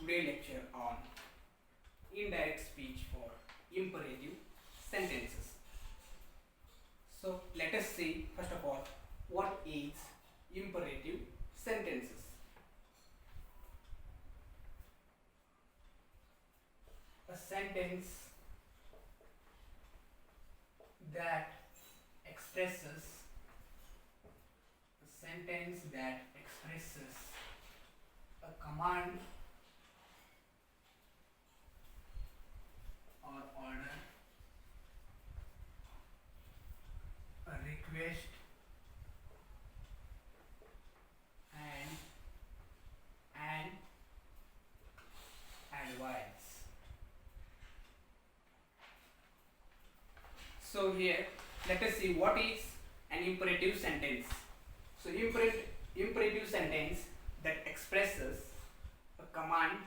today lecture on indirect speech for imperative sentences. So let us see first of all what is imperative sentences. A sentence that expresses a command or order, a request and an advice. So here let us see what is an imperative sentence. So imperative sentence that expresses a command,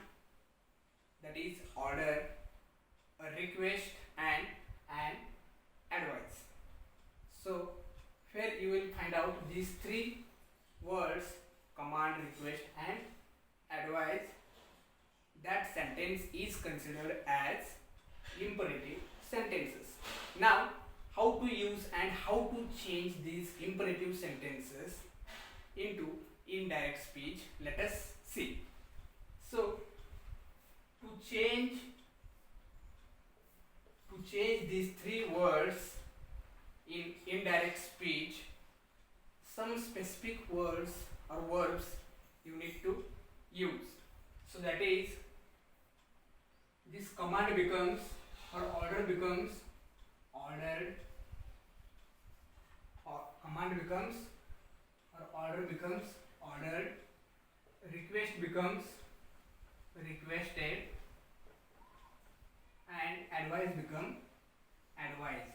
that is order, a request and an advice. So here you will find out these three words, command, request and advice. That sentence is considered as imperative sentences. Now how to use and how to change these imperative sentences into indirect speech, let us see. So to change these three words in indirect speech, some specific words or verbs you need to use. So that is, this command becomes or order becomes ordered, or command becomes or order becomes ordered, request becomes requested and advice becomes advised.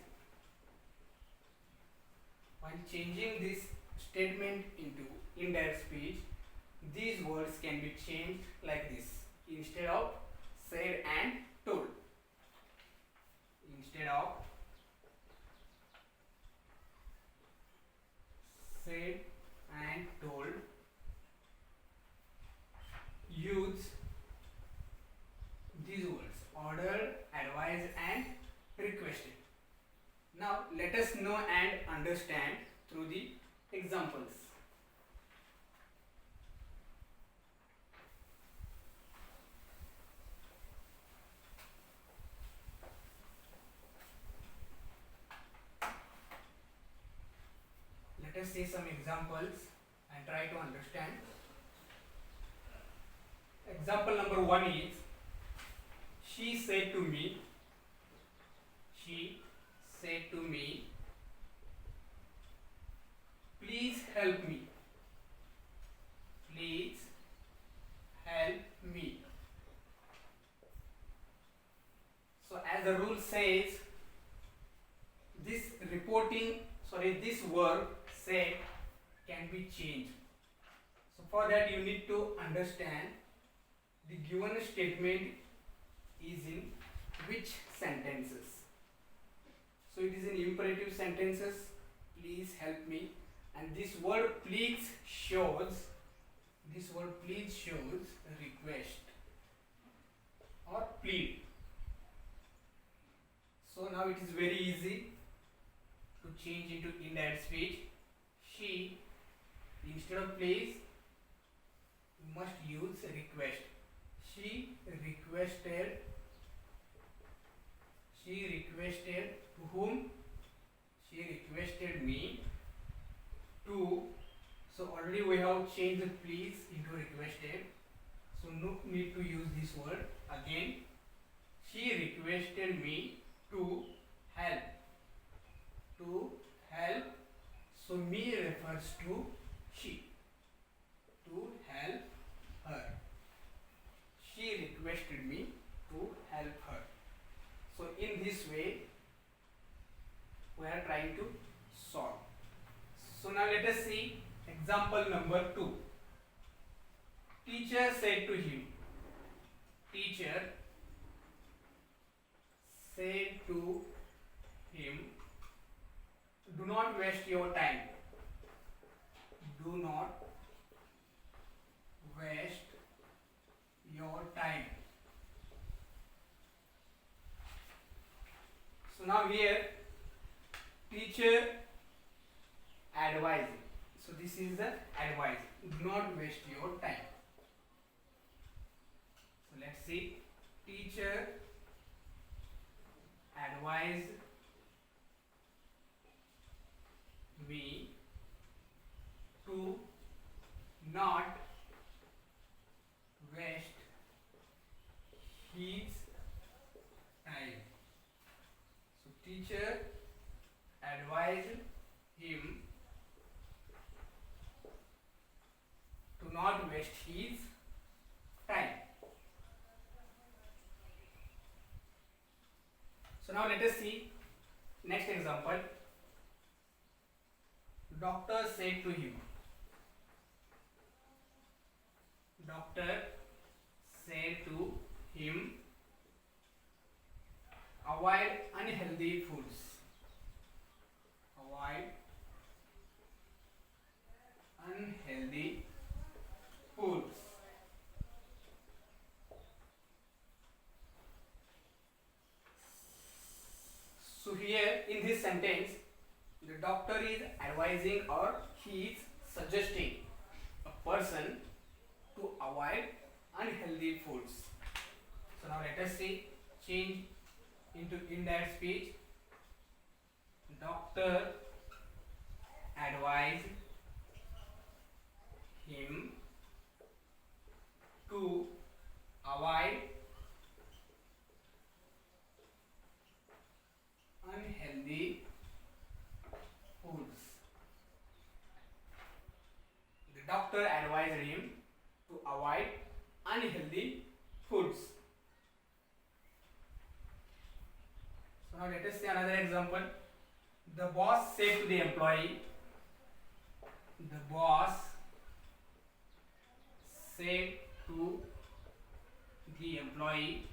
While changing this statement into indirect speech, these words can be changed like this. Instead of said and told, instead of said and told, use these words: ordered, advised and requested. Now let us know and understand through the examples. Let us see some examples and try to understand. Example number 1 is, she said to me, please help me. Please help me. So as the rule says, this verb said can be changed. So for that you need to understand the given statement is in which sentences. So it is in imperative sentences, please help me, and this word please shows request or plead. So now it is very easy to change into indirect speech. She, instead of please, you must use request. She requested to whom? She requested me to. So already we have changed the please into requested, so no need to use this word again. She requested me to help. So me refers to she. To help her. She requested me to help her. So in this way we are trying to solve. So now let us see example number 2. Teacher said to him. Teacher said to him, do not waste your time. Do not waste your time. So now here teacher advising. So this is the advice. Do not waste your time. So let's see. Teacher advised me to not waste his time. So teacher advised him to not waste his time. So now let us see next example. Doctor said to him. Doctor said to him, avoid unhealthy foods. Avoid unhealthy foods. So here in this sentence, the doctor is advising or he is suggesting a person to avoid unhealthy foods. So now let us see, change into indirect speech. Doctor advised him to avoid unhealthy foods. The doctor advised him to avoid unhealthy foods. So now let us see another example. The boss said to the employee. The boss said to the employee,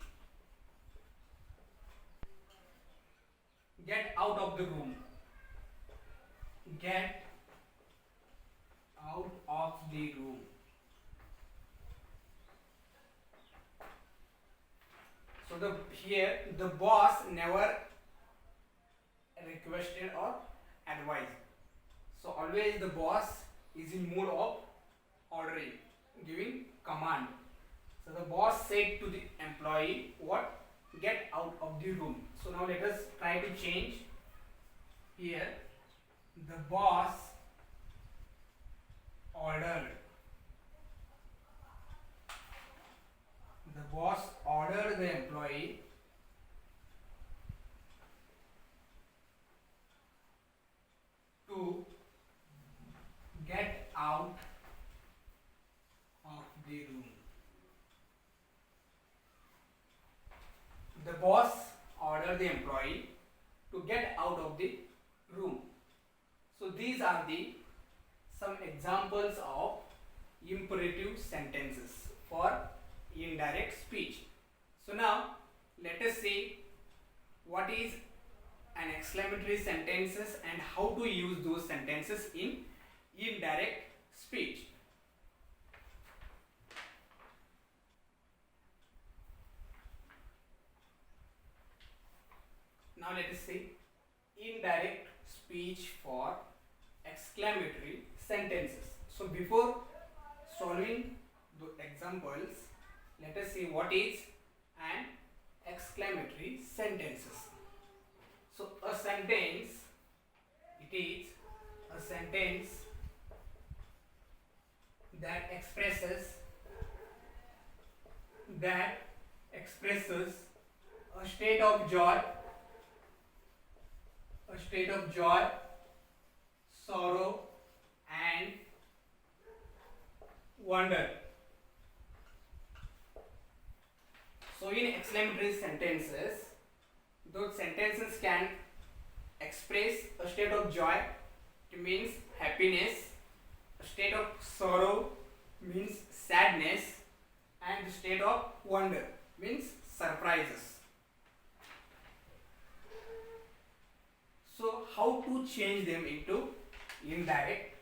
get out of the room. Get out of the room. So here the boss never requested or advised. So always the boss is in mood of ordering, giving command. So the boss said to the employee, what? Get out of the room. So now let us try to change here. The boss ordered. The boss ordered the employee to get out of the room. The boss ordered the employee to get out of the room. So these are the some examples of imperative sentences for indirect speech. So now let us see what is an exclamatory sentences and how to use those sentences in indirect speech. Now let us see indirect speech for exclamatory sentences. So before solving the examples, let us see what is an exclamatory sentences. So a sentence, it is a sentence that expresses a state of joy, sorrow and wonder. So in exclamatory sentences, those sentences can express a state of joy, it means happiness, a state of sorrow means sadness, and the state of wonder means surprises. So how to change them into indirect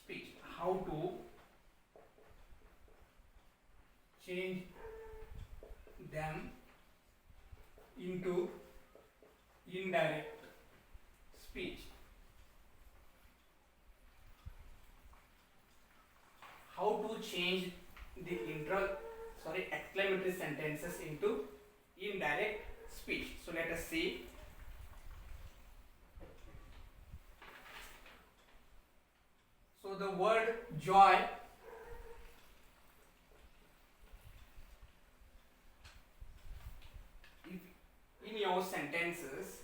speech? How to change them into indirect speech. How to change the exclamatory sentences into indirect speech? So let us see. So the word joy, if in your sentences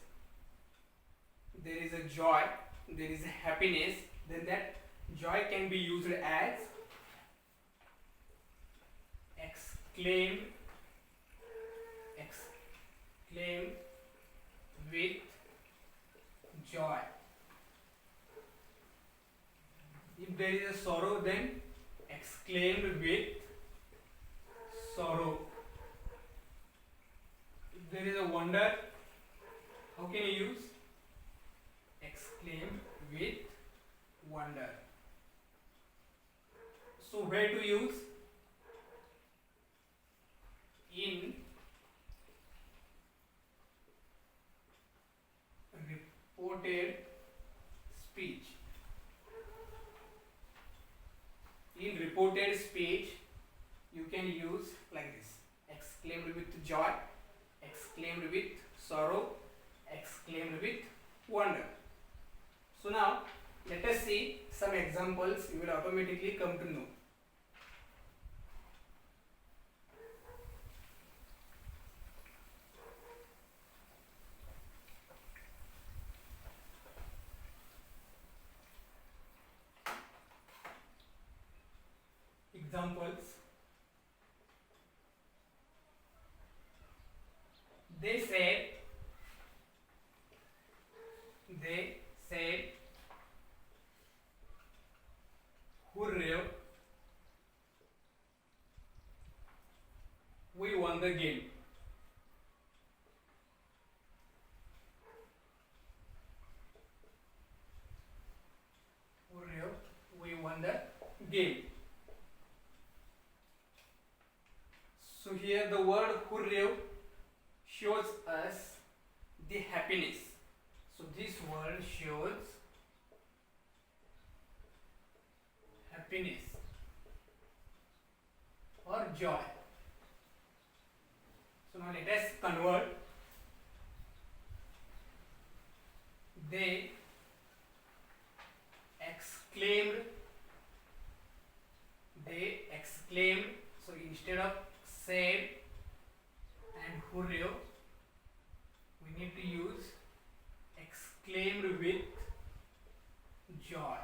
there is a joy, there is a happiness, then that joy can be used as exclaim with joy. If there is a sorrow, then exclaimed with sorrow. If there is a wonder, how can you use? Exclaim with wonder. So where to use? In reported speech. In reported speech, you can use like this: exclaimed with joy, exclaimed with sorrow, exclaimed with wonder. So now let us see some examples. You will automatically come to know. Examples. They said, hooray, we won the game. Hooray, we won the game. So here the word hooray shows us the happiness. So this word shows happiness or joy. So now let us convert. They exclaimed. So instead of said and hooray, we need to use exclaimed with joy.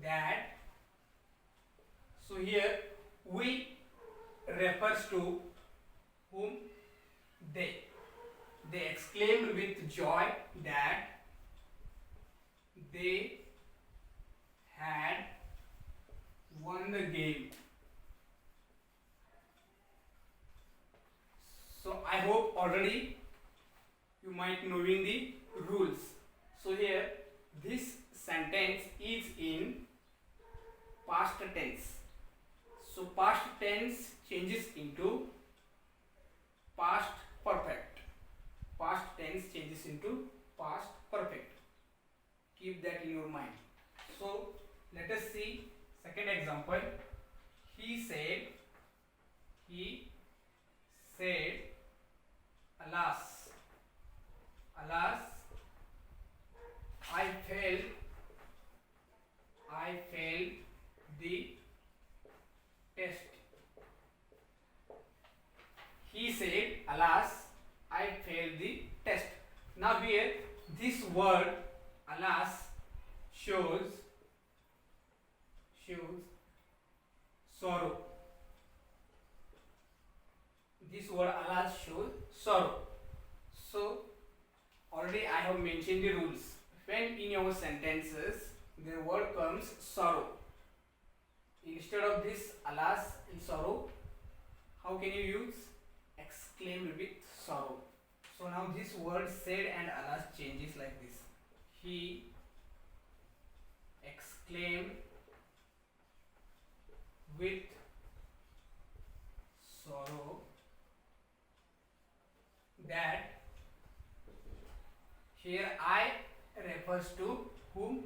That. So here we refers to whom? They. They exclaimed with joy that they had won the game. So I hope already you might knowing the rules. So here this sentence is in past tense. So past tense changes into past perfect. Past tense changes into past perfect. Keep that in your mind. So let us see second example. He said, alas, I failed the test. He said, alas, I failed the test. Now here this word alas shows sorrow. This word alas shows sorrow. So already I have mentioned the rules. When in your sentences the word comes sorrow, instead of this alas in sorrow, how can you use? Exclaimed with sorrow. So now this word said and alas changes like this. He exclaimed with refers to whom?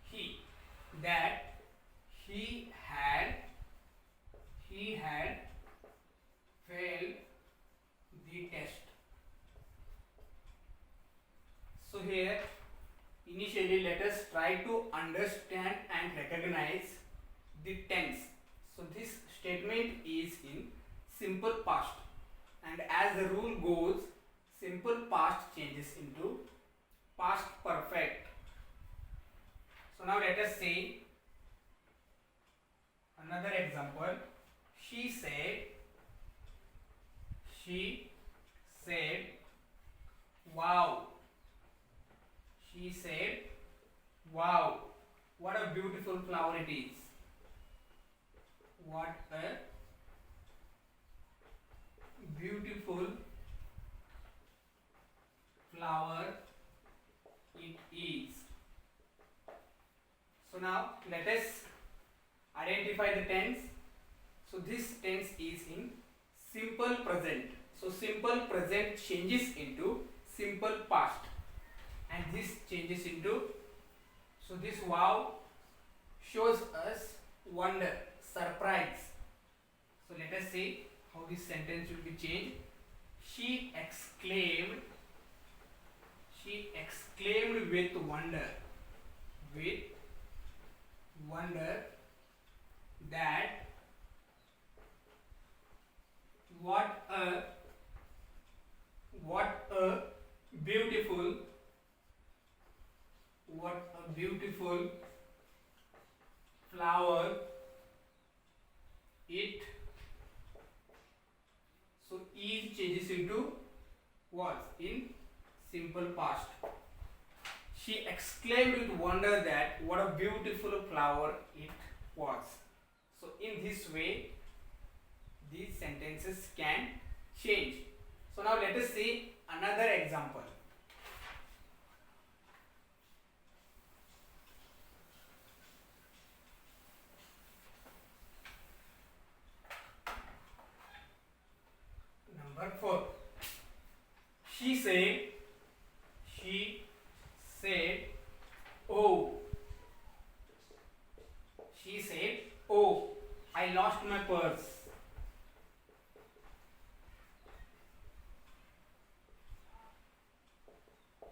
He. That he had failed the test. So here initially let us try to understand and recognize the tense. So this statement is in simple past, and as the rule goes, simple past changes into past perfect. So now let us say another example. She said wow. She said wow, what a beautiful flower it is. What a beautiful flower it is. So now let us identify the tense. So this tense is in simple present. So simple present changes into simple past, and this changes into, so this wow shows us wonder, surprise. So let us see how this sentence will be changed. She exclaimed with wonder that what a beautiful flower it. So is changes into was in simple past. She exclaimed with wonder that what a beautiful flower it was. So in this way these sentences can change. So now let us see another example.